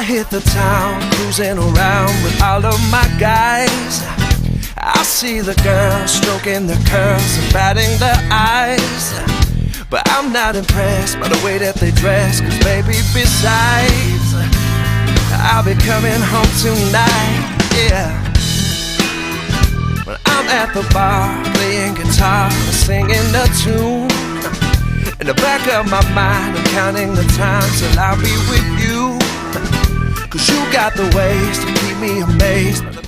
hit the town, cruising around with all of my guys. I see the girls stroking their curls and batting their eyes, but I'm not impressed by the way that they dress. Cause baby, besides, I'll be coming home tonight, yeah. When I'm at the bar, playing guitar and singing a tune, in the back of my mind, I'm counting the time till I'll be with you. Cause you got the ways to keep me amazed.